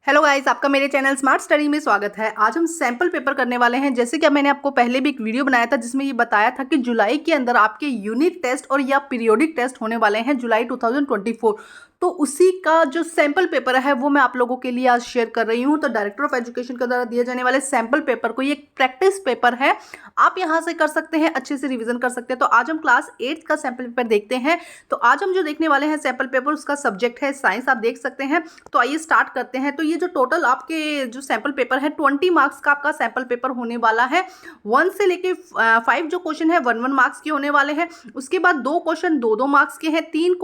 Hello guys, आपका मेरे channel smart study में स्वागत है। आज हम सैंपल पेपर करने वाले हैं। जैसे कि अब मैंने आपको पहले भी एक वीडियो बनाया था जिसमें ये बताया था कि जुलाई के अंदर आपके यूनिट टेस्ट और या पीरियोडिक टेस्ट होने वाले हैं जुलाई 2024। तो उसी का जो सैंपल पेपर है वो मैं आप लोगों के लिए आज शेयर कर रही हूँ। तो डायरेक्टर ऑफ एजुकेशन के द्वारा दिए जाने वाले सैंपल पेपर को, ये एक प्रैक्टिस पेपर है, आप यहाँ से कर सकते हैं, अच्छे से रिविजन कर सकते हैं। तो आज हम क्लास 8 का सैंपल पेपर देखते हैं। तो आज हम जो देखने वाले हैं सैंपल पेपर, उसका सब्जेक्ट है साइंस, आप देख सकते हैं। तो आइए स्टार्ट करते हैं। तो ये जो टोटल आपके जो सैंपल पेपर है 20 मार्क्स का आपका सैंपल पेपर होने वाला है। 1 से लेके 5 जो क्वेश्चन है 1 मार्क्स के होने वाले हैं। उसके बाद 2 क्वेश्चन 2 मार्क्स के हैं, 2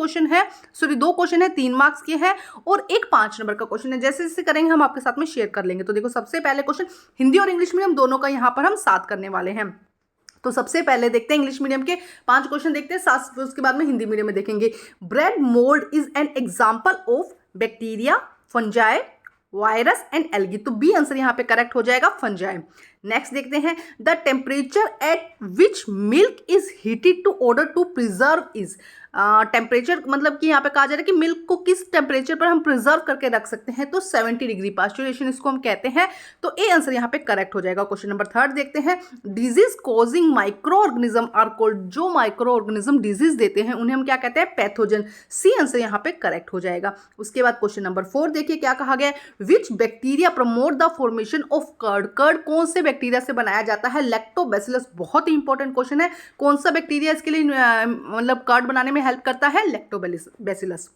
क्वेश्चन है 3 मार्क्स के हैं और एक 5 नंबर का क्वेश्चन है। जैसे जैसे करेंगे हम आपके साथ में शेयर कर लेंगे। तो देखो, सबसे पहले क्वेश्चन हिंदी और इंग्लिश मीडियम दोनों का यहाँ पर हम साथ करने वाले हैं। तो सबसे पहले देखते हैं इंग्लिश मीडियम के 5 क्वेश्चन देखते हैं, साथ उसके बाद में हिंदी मीडियम में देखेंगे। Bread mould is an example of bacteria, fungi, virus and algae. तो बी आंसर यहाँ पे करेक्ट हो जाएगा, फंजाई। नेक्स्ट देखते हैं, the temperature at which milk is heated to order to preserve is. Temperature मतलब कि यहाँ पे कहा जा रहा है कि मिल्क को किस टेम्परेचर पर हम प्रिजर्व करके रख सकते हैं। तो 70 डिग्री पास्चुरेशन इसको हम कहते हैं। तो ए आंसर यहाँ पे करेक्ट हो जाएगा। क्वेश्चन नंबर 3 देखते हैं, disease causing micro organism are called. जो माइक्रो ऑर्गेनिज्म डिजीज देते हैं उन्हें हम क्या कहते हैं, पैथोजन। सी आंसर यहाँ पे करेक्ट हो जाएगा। उसके बाद क्वेश्चन नंबर 4 देखिए क्या कहा गया है, which bacteria promote the formation of curd. Curd कौन से बैक्टीरिया से बनाया जाता है, लैक्टोबैसिलस। बहुत ही इंपॉर्टेंट क्वेश्चन है। कौन सा बैक्टीरिया इसके लिए मतलब कर्ड बनाने में हेल्प करता है, lactobacillus.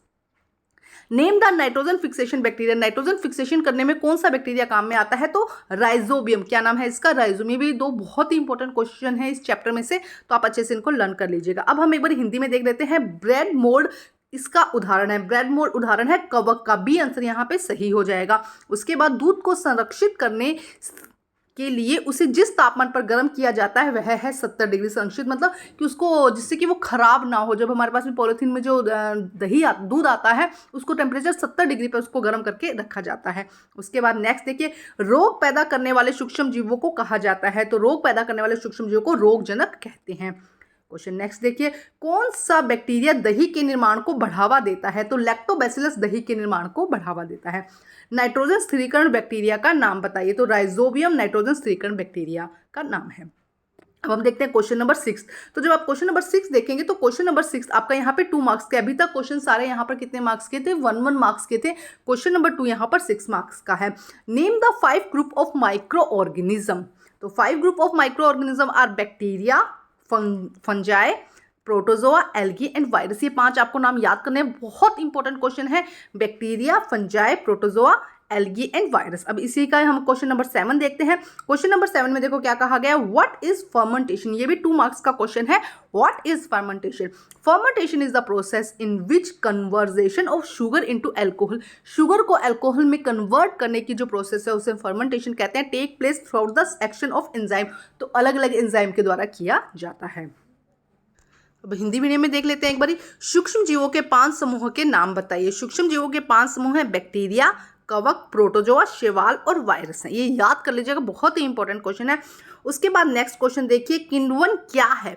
Name the nitrogen fixation bacteria. Nitrogen fixation करने में कौन सा बैक्टीरिया काम में आता है, तो राइजोबियम। क्या नाम है इसका, राइजोबियम। ये भी 2 बहुत ही इंपॉर्टेंट क्वेश्चन है इस चैप्टर में से, तो आप अच्छे से इनको लर्न कर लीजिएगा। अब हम एक बार हिंदी में देख लेते हैं। ब्रेड मोल्ड इसका उदाहरण है, ब्रेड मोल्ड उदाहरण है कवक का। बी आंसर यहाँ पे सही हो जाएगा। उसके बाद दूध को संरक्षित करने के लिए उसे जिस तापमान पर गर्म किया जाता है वह है 70 डिग्री सेल्सियस। मतलब कि उसको, जिससे कि वो खराब ना हो। जब हमारे पास में पॉलीथीन में जो दूध आता है उसको टेम्परेचर 70 डिग्री पर उसको गर्म करके रखा जाता है। उसके बाद नेक्स्ट देखिए, रोग पैदा करने वाले सूक्ष्म जीवों को कहा जाता है। तो रोग पैदा करने वाले सूक्ष्म जीवों को रोगजनक कहते हैं। क्वेश्चन नेक्स्ट देखिए, कौन सा बैक्टीरिया दही के निर्माण को बढ़ावा देता है, तो लैक्टोबैसिलस दही के निर्माण को बढ़ावा देता है। नाइट्रोजन स्थिरीकरण बैक्टीरिया का नाम बताइए, तो राइजोबियम नाइट्रोजन स्थिरीकरण बैक्टीरिया का नाम है। अब हम देखते हैं क्वेश्चन नंबर 6। तो जब आप क्वेश्चन नंबर 6 देखेंगे तो क्वेश्चन नंबर 6 आपका यहाँ पे 2 मार्क्स के, अभी तक क्वेश्चन सारे यहाँ पर कितने मार्क्स के थे, 1 मार्क्स के थे। क्वेश्चन नंबर 2 यहाँ पर 6 मार्क्स का है। Name the 5 group of micro organism. तो 5 group of micro organism are bacteria, fungi, protozoa, algae and virus. ये 5 आपको नाम याद करने हैं, बहुत इंपॉर्टेंट क्वेश्चन है। Bacteria, fungi, protozoa, algae and virus. अब इसी का हम क्वेश्चन नंबर 7 देखते हैं। क्वेश्चन नंबर 7 में देखो क्या कहा गया, व्हाट इज फर्मेंटेशन। ये भी 2 मार्क्स का क्वेश्चन है। What is fermentation. Fermentation is the process in which conversion of sugar into alcohol. Sugar को अल्कोहल में कन्वर्ट करने की जो प्रोसेस है उसे फर्मेंटेशन कहते हैं। Take place throughout the action of enzyme. तो अलग अलग एंजाइम के द्वारा किया जाता है। अब हिंदी मीडियम में देख लेते हैं एक बारी। सूक्ष्म जीवों के 5 समूह के नाम बताइए। सूक्ष्म जीवों के 5 समूह हैं, बैक्टीरिया, कवक, प्रोटोजोआ, शैवाल और वायरस हैं। ये याद कर लीजिएगा, बहुत ही इंपॉर्टेंट क्वेश्चन है। उसके बाद नेक्स्ट क्वेश्चन देखिए, किण्वन क्या है।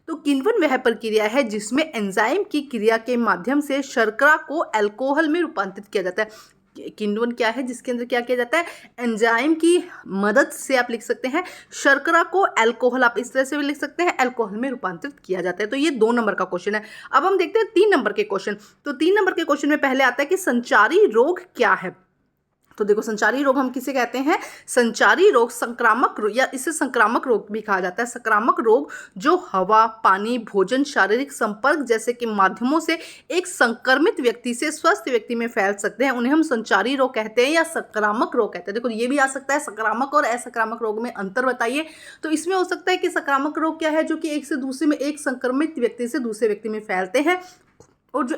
तो किण्वन वह प्रक्रिया है जिसमें एंजाइम की क्रिया के माध्यम से शर्करा को अल्कोहल में रूपांतरित किया जाता है। किण्वन क्या है जिसके अंदर क्या किया जाता है, एंजाइम की मदद से आप लिख सकते हैं शर्करा को अल्कोहल, आप इस तरह से भी लिख सकते हैं, अल्कोहल में रूपांतरित किया जाता है। तो ये 2 नंबर का क्वेश्चन है। अब हम देखते हैं 3 नंबर के क्वेश्चन। तो 3 नंबर के क्वेश्चन में पहले आता है कि संचारी रोग क्या है। तो देखो, संचारी रोग हम किसे कहते हैं, संचारी रोग संक्रामक रोग, या इसे संक्रामक रोग भी कहा जाता है। संक्रामक रोग जो हवा, पानी, भोजन, शारीरिक संपर्क जैसे कि माध्यमों से एक संक्रमित व्यक्ति से स्वस्थ व्यक्ति में फैल सकते हैं, उन्हें हम संचारी रोग कहते हैं या संक्रामक रोग कहते हैं। देखो, ये भी आ सकता है, संक्रामक और असंक्रामक रोग में अंतर बताइए। तो इसमें हो सकता है कि संक्रामक रोग क्या है, जो कि एक से दूसरे में, एक संक्रमित व्यक्ति से दूसरे व्यक्ति में फैलते हैं, और जो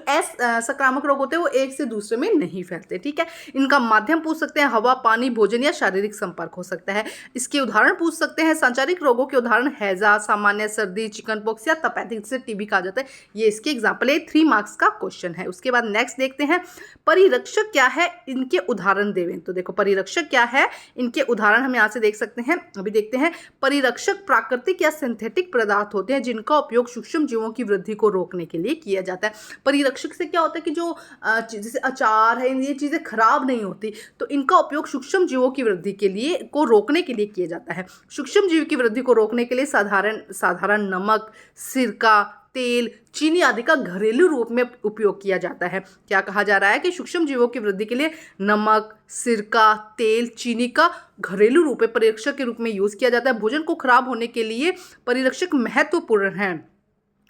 संक्रामक रोग होते हैं वो एक से दूसरे में नहीं फैलते। ठीक है, इनका माध्यम पूछ सकते हैं हवा, पानी, भोजन या शारीरिक संपर्क हो सकता है। इसके उदाहरण पूछ सकते हैं। संचारिक रोगों के उदाहरण हैजा, सामान्य सर्दी, चिकन पॉक्स या तपेदिक, जिसे टीबी कहा जाता है। ये इसके एग्जाम्पल है। 3 मार्क्स का क्वेश्चन है। उसके बाद नेक्स्ट देखते हैं, परिरक्षक क्या है, इनके उदाहरण देवें। तो देखो, परिरक्षक क्या है, इनके उदाहरण हम यहाँ से देख सकते हैं। अभी देखते हैं, परिरक्षक प्राकृतिक या सिंथेटिक पदार्थ होते हैं जिनका उपयोग सूक्ष्म जीवों की वृद्धि को रोकने के लिए किया जाता है। परिरक्षक से क्या होता है कि जो जैसे अचार है, ये चीज़ें खराब नहीं होती, तो इनका उपयोग सूक्ष्म जीवों की वृद्धि के लिए को रोकने के लिए किया जाता है। सूक्ष्म जीव की वृद्धि को रोकने के लिए साधारण नमक, सिरका, तेल, चीनी आदि का घरेलू रूप में उपयोग किया जाता है। क्या कहा जा रहा है कि सूक्ष्म जीवों की वृद्धि के लिए नमक, सिरका, तेल, चीनी का घरेलू रूप में परिरक्षक के रूप में यूज किया जाता है। भोजन को खराब होने के लिए परिरक्षक महत्वपूर्ण हैं।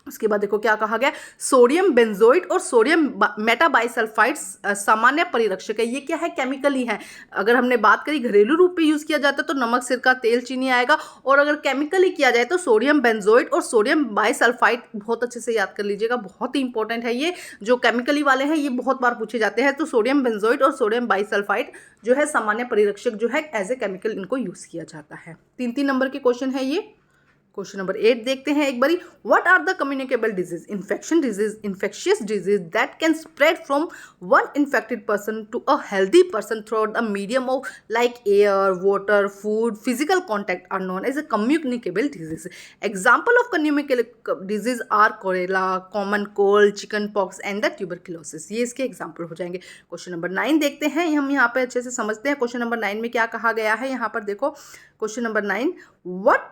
उसके बाद देखो क्या कहा गया, सोडियम बेंजोइट और सोडियम मेटाबाइसल्फाइड सामान्य परिरक्षक है। ये क्या है, केमिकली है। अगर हमने बात करी घरेलू रूप में यूज किया जाता है तो नमक, सिरका, तेल, चीनी आएगा, और अगर केमिकली किया जाए तो सोडियम बेंजोइट और सोडियम बाइसल्फाइड। बहुत अच्छे से याद कर लीजिएगा, बहुत ही इंपॉर्टेंट है ये। जो केमिकली वाले हैं ये बहुत बार पूछे जाते हैं। तो सोडियम बेंजोइट और सोडियम बाइसल्फाइड जो है सामान्य परिरक्षक जो है, एज ए केमिकल इनको यूज किया जाता है। 3 नंबर के क्वेश्चन है ये। क्वेश्चन नंबर 8 देखते हैं एक बारी। What are the communicable disease, infectious disease that can spread from one infected person to a healthy person through the medium of like air, water, food, physical contact are known as a communicable disease. Example of communicable disease are cholera, common cold, chicken pox and the tuberculosis. ये इसके example हो जाएंगे। Question number 9 देखते हैं, हम यहाँ पे अच्छे से समझते हैं। क्वेश्चन नंबर 9 में क्या कहा गया है, यहाँ पर देखो question number 9, what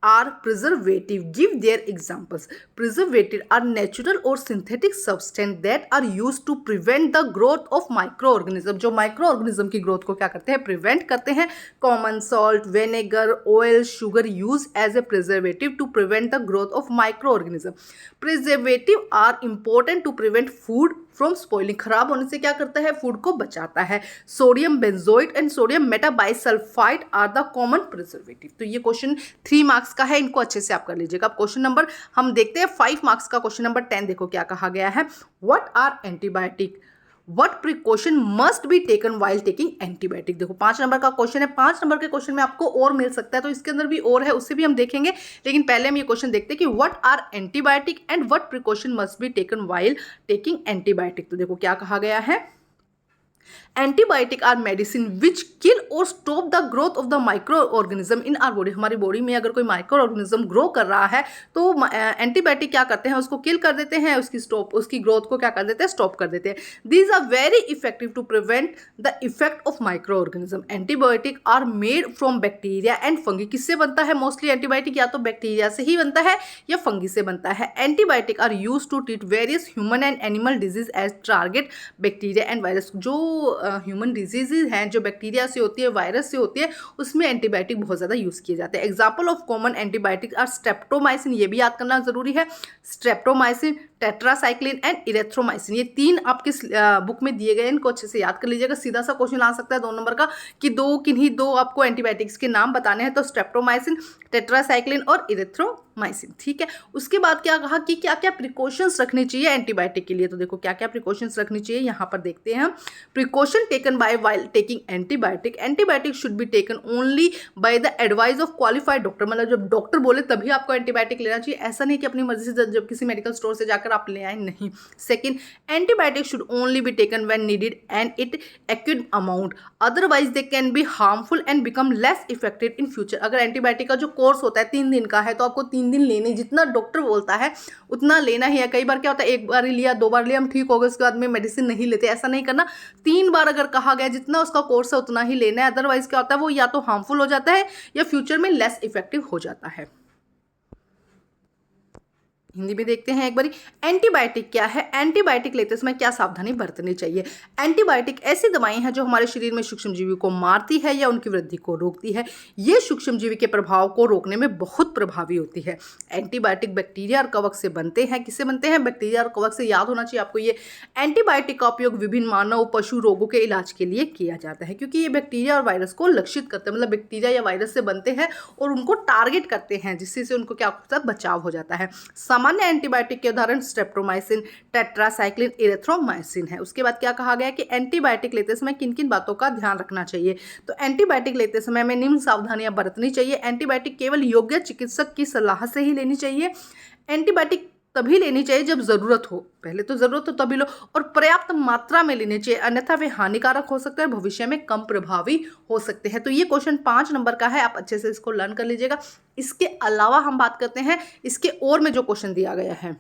are preservative, give their examples। Preservative are natural or synthetic substance that are used to prevent the growth of microorganism। जो माइक्रोऑर्गेनिज्म की ग्रोथ को क्या करते हैं, प्रिवेंट करते हैं। Common salt, vinegar, oil, sugar use as a preservative to prevent the growth of microorganism. Preservative are important to prevent food from spoiling. खराब होने से क्या करता है, फूड को बचाता है। Sodium benzoate and sodium metabisulphite are the common preservative. तो ये क्वेश्चन 3 मार्क्स का है, इनको अच्छे से आप कर लीजिएगा। अब क्वेश्चन नंबर हम देखते हैं 5 मार्क्स का। क्वेश्चन नंबर 10 देखो क्या कहा गया है, what are antibiotic, What precaution must be taken while taking antibiotic। देखो 5 नंबर का क्वेश्चन है। 5 नंबर के क्वेश्चन में आपको और मिल सकता है, तो इसके अंदर भी और है, उससे भी हम देखेंगे। लेकिन पहले हम ये क्वेश्चन देखते हैं कि what are antibiotic and what precaution must be taken while taking antibiotic. तो देखो क्या कहा गया है, antibiotic are medicine which kill और stop the growth of the micro organism in our body. हमारी बॉडी में अगर कोई माइक्रो ऑर्गेनिज्म ग्रो कर रहा है तो एंटीबायोटिक क्या करते हैं, उसको किल कर देते हैं, उसकी ग्रोथ को क्या कर देते हैं, स्टॉप कर देते हैं। These are very effective to prevent the effect of micro organism. Antibiotic are made from bacteria and fungi. किससे बनता है मोस्टली एंटीबायोटिक, या तो बैक्टीरिया से ही बनता है या फंगी से बनता है। Antibiotic are use to treat various human and animal disease as target bacteria and virus. जो ह्यूमन डिजीजेज हैं, जो बैक्टीरिया से होती है, वायरस से होती है, उसमें एंटीबायोटिक बहुत ज़्यादा यूज़ किए जाते हैं। Example of common antibiotic are streptomycin, ये भी याद करना जरूरी है। स्ट्रेप्टोमाइसिन, टेट्रासाइक्लिन एंड इरेथ्रोमाइसिन, ये 3 आपके बुक में दिए गए, इनको अच्छे से याद कर लीजिएगा। सीधा सा क्वेश्चन आ सकता है 2 नंबर का कि किन्हीं दो आपको एंटीबायोटिक्स के नाम बताने हैं, तो स्ट्रेप्टोमाइसिन, टेट्रासाइक्लिन और इरेथ्रोमाइसिन। ठीक है, उसके बाद क्या कहा कि क्या क्या प्रिकॉशंस रखनी चाहिए एंटीबायोटिक के लिए। तो देखो क्या क्या प्रिकॉशंस रखनी चाहिए, यहाँ पर देखते हैं हम। Precaution taken by while taking antibiotic, antibiotic should be taken only by the advice of qualified doctor. मतलब जब डॉक्टर बोले तभी आपको एंटीबायोटिक लेना चाहिए, ऐसा नहीं कि अपनी मर्जी से जब किसी मेडिकल स्टोर से जाकर आप ले आए, नहीं। Second, antibiotic should only be taken when needed and it acute amount, otherwise they can be harmful and become less effective in future. अगर एंटीबायोटिक का जो कोर्स होता है 3 दिन का है, तो आपको 3 दिन लेने, जितना डॉक्टर बोलता है उतना लेना ही है। कई बार क्या होता है, 1 बार लिया, 2 बार लिया, हम ठीक हो गए, उसके बाद में मेडिसिन नहीं लेते, ऐसा नहीं करना। 3 बार अगर कहा गया जितना उसका कोर्स है उतना ही लेना है, अदरवाइज क्या होता है, वो या तो हार्मफुल हो जाता है या फ्यूचर में लेस इफेक्टिव हो जाता है। हिंदी में देखते हैं एक बारी, एंटीबायोटिक क्या है, एंटीबायोटिक लेते समय क्या सावधानी बरतनी चाहिए। एंटीबायोटिक ऐसी दवाएं हैं जो हमारे शरीर में सूक्ष्मजीवी को मारती है या उनकी वृद्धि को रोकती है। ये सूक्ष्मजीवी के प्रभाव को रोकने में बहुत प्रभावी होती है। एंटीबायोटिक बैक्टीरिया और कवक से बनते हैं। किससे बनते हैं, बैक्टीरिया और कवक से। याद होना चाहिए आपको ये। एंटीबायोटिक का उपयोग विभिन्न मानव पशु रोगों के इलाज के लिए किया जाता है, क्योंकि ये बैक्टीरिया और वायरस को लक्षित करते हैं, मतलब बैक्टीरिया या वायरस से बनते हैं और उनको टारगेट करते हैं, जिससे उनको क्या होता है, बचाव हो जाता है। सामान्य एंटीबायोटिक के उदाहरण स्ट्रेप्टोमाइसिन, टेट्रासाइक्लिन, इरेथ्रोमाइसिन है। उसके बाद क्या कहा गया कि एंटीबायोटिक लेते समय किन किन बातों का ध्यान रखना चाहिए। तो एंटीबायोटिक लेते समय में निम्न सावधानियां बरतनी चाहिए। एंटीबायोटिक केवल योग्य चिकित्सक की सलाह से ही लेनी चाहिए। एंटीबायोटिक तभी लेनी चाहिए जब जरूरत हो, पहले तो जरूरत हो तभी लो, और पर्याप्त मात्रा में लेनी चाहिए, अन्यथा वे हानिकारक हो सकते हैं और भविष्य में कम प्रभावी हो सकते हैं। तो ये क्वेश्चन 5 नंबर का है, आप अच्छे से इसको लर्न कर लीजिएगा। इसके अलावा हम बात करते हैं इसके और में जो क्वेश्चन दिया गया है।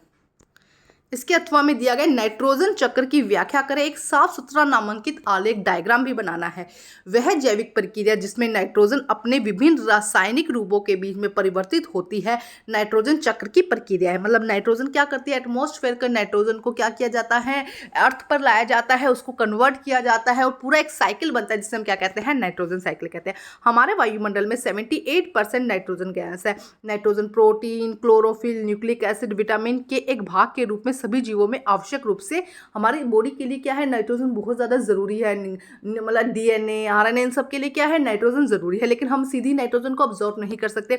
इसके अथवा में दिया गया नाइट्रोजन चक्र की व्याख्या करें। एक साफ सुथरा नामांकित आलेख डायग्राम भी बनाना है। वह जैविक प्रक्रिया जिसमें नाइट्रोजन अपने विभिन्न रासायनिक रूपों के बीच में परिवर्तित होती है नाइट्रोजन चक्र की प्रक्रिया है। मतलब नाइट्रोजन क्या करती है, एटमॉस्फेयर के नाइट्रोजन को क्या किया जाता है, अर्थ पर लाया जाता है, उसको कन्वर्ट किया जाता है और पूरा एक साइकिल बनता है जिसे हम क्या कहते हैं, नाइट्रोजन साइकिल कहते हैं। हमारे वायुमंडल में 78% नाइट्रोजन गैस है। Nitrogen protein, chlorophyll, nucleic acid, vitamin के एक भाग के रूप में सभी जीवों में आवश्यक रूप से हमारी बॉडी के लिए क्या है, नाइट्रोजन बहुत ज़्यादा ज़रूरी है। मतलब डीएनए, आरएनए, इन सब के लिए क्या है, नाइट्रोजन ज़रूरी है। लेकिन हम सीधी नाइट्रोजन को ऑब्जॉर्व नहीं कर सकते।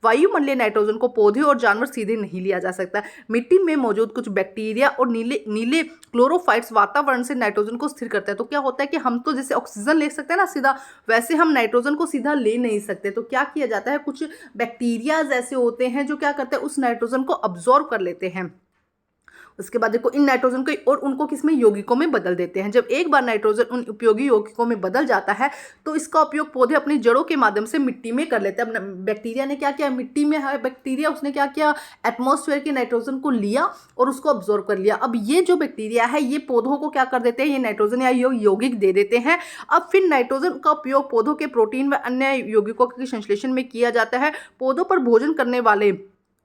वायुमंडलीय नाइट्रोजन को पौधे और जानवर सीधे नहीं लिया जा सकता। मिट्टी में मौजूद कुछ बैक्टीरिया और नीले नीले क्लोरोफाइट्स वातावरण से नाइट्रोजन को स्थिर करते हैं। तो क्या होता है कि हम तो जैसे ऑक्सीजन ले सकते हैं ना सीधा, वैसे हम नाइट्रोजन को सीधा ले नहीं सकते। तो क्या किया जाता है, कुछ बैक्टीरियाज ऐसे होते हैं जो क्या करते हैं, उस नाइट्रोजन को अब्जॉर्व कर लेते हैं। उसके बाद देखो इन नाइट्रोजन को और उनको किसमें, यौगिकों में बदल देते हैं। जब एक बार नाइट्रोजन उन उपयोगी यौगिकों में बदल जाता है तो इसका उपयोग पौधे अपनी जड़ों के माध्यम से मिट्टी में कर लेते हैं। अब बैक्टीरिया ने क्या किया, मिट्टी में है बैक्टीरिया, उसने क्या किया, एटमॉस्फेयर के नाइट्रोजन को लिया और उसको ऑब्जॉर्व कर लिया। अब ये जो बैक्टीरिया है ये पौधों को क्या कर देते हैं, ये नाइट्रोजन या यौगिक दे देते हैं। अब फिर नाइट्रोजन का उपयोग पौधों के प्रोटीन व अन्य यौगिकों के संश्लेषण में किया जाता है। पौधों पर भोजन करने वाले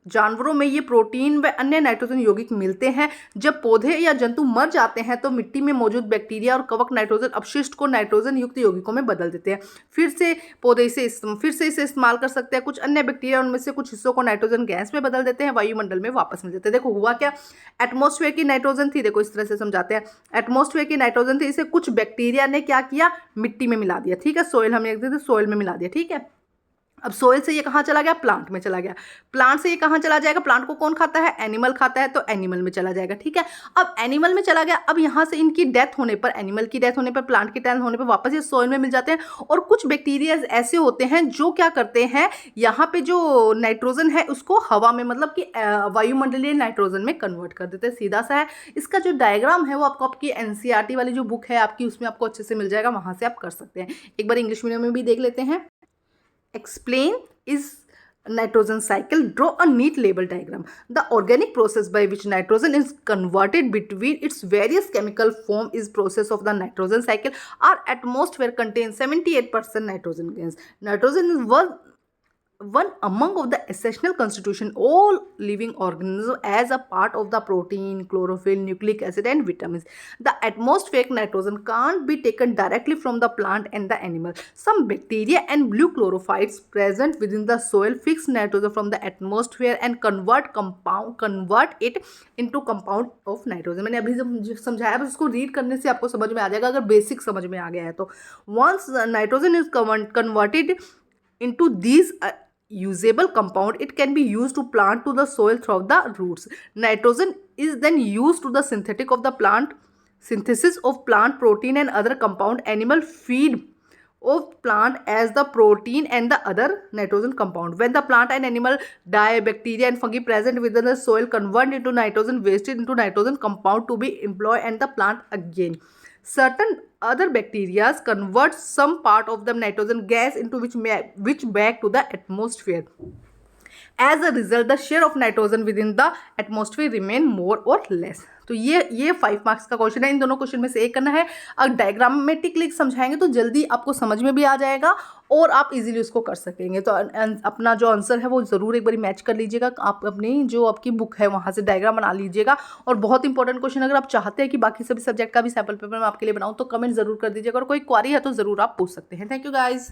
जानवरों में ये प्रोटीन व अन्य नाइट्रोजन यौगिक मिलते हैं। जब पौधे या जंतु मर जाते हैं तो मिट्टी में मौजूद बैक्टीरिया और कवक नाइट्रोजन अपशिष्ट को नाइट्रोजन युक्त यौगिकों में बदल देते हैं। फिर से पौधे इसे इस्तेमाल कर सकते हैं। कुछ अन्य बैक्टीरिया उनमें से कुछ हिस्सों को नाइट्रोजन गैस में बदल देते हैं, वायुमंडल में वापस मिल जाते हैं। देखो हुआ क्या, एटमॉस्फेयर की नाइट्रोजन थी, देखो इस तरह से समझाते हैं। एटमॉस्फेयर की नाइट्रोजन थी, इसे कुछ बैक्टीरिया ने क्या किया, मिट्टी में मिला दिया। ठीक है, सोइल हम लिख देते, सोइल में मिला दिया। ठीक है, अब सोइल से ये कहाँ चला गया, प्लांट में चला गया। प्लांट से ये कहाँ चला जाएगा, प्लांट को कौन खाता है, एनिमल खाता है, तो एनिमल में चला जाएगा। ठीक है, अब एनिमल में चला गया। अब यहाँ से इनकी डेथ होने पर, एनिमल की डेथ होने पर, प्लांट की डेथ होने पर वापस ये सोइल में मिल जाते हैं। और कुछ बैक्टीरिया ऐसे होते हैं जो क्या करते हैं, यहाँ पे जो नाइट्रोजन है उसको हवा में, मतलब कि वायुमंडलीय नाइट्रोजन में कन्वर्ट कर देते हैं। सीधा सा है। इसका जो डायग्राम है वो आपको आपकी एनसीईआरटी वाली जो बुक है आपकी, उसमें आपको अच्छे से मिल जाएगा, वहाँ से आप कर सकते हैं। एक बार इंग्लिश मीडियम में भी देख लेते हैं। Explain is nitrogen cycle. Draw a neat label diagram. The organic process by which nitrogen is converted between its various chemical form is process of the nitrogen cycle. Our atmosphere contains 78% nitrogen gas. Nitrogen is one among of the essential constitution all living organisms as a part of the protein, chlorophyll, nucleic acid and vitamins. The atmospheric nitrogen can't be taken directly from the plant and the animal. Some bacteria and blue chlorophytes present within the soil fix nitrogen from the atmosphere and convert it into compound of nitrogen. मैंने अभी जब समझाया बस उसको read करने से आपको समझ में आ जाएगा, अगर बेसिक समझ में आ गया है तो। once nitrogen is converted into these usable compound, it can be used to plant to the soil through the roots. Nitrogen is then used to the synthesis of plant protein and other compound. Animal feed of plant as the protein and the other nitrogen compound. When the plant and animal die, bacteria and fungi present within the soil convert into nitrogen wasted into nitrogen compound to be employed and the plant again. Certain other bacteria convert some part of the nitrogen gas into which back to the atmosphere. As a result, the share of nitrogen within the atmosphere remain more or less. तो ये 5 marks का question है। इन दोनों question में से एक करना है। अगर डायग्राम में टिक लिख समझाएंगे तो जल्दी आपको समझ में भी आ जाएगा और आप इजीली उसको कर सकेंगे। तो अपना जो आंसर है वो ज़रूर एक बार मैच कर लीजिएगा। आप अपनी जो आपकी बुक है वहाँ से डायग्राम बना लीजिएगा। और बहुत इंपॉर्टेंट क्वेश्चन, अगर आप चाहते हैं कि बाकी सभी सब्जेक्ट का भी सैम्पल पेपर मैं आपके लिए बनाऊँ तो कमेंट ज़रूर कर दीजिएगा। और कोई क्वारी है तो ज़रूर आप पूछ सकते हैं। Thank you guys.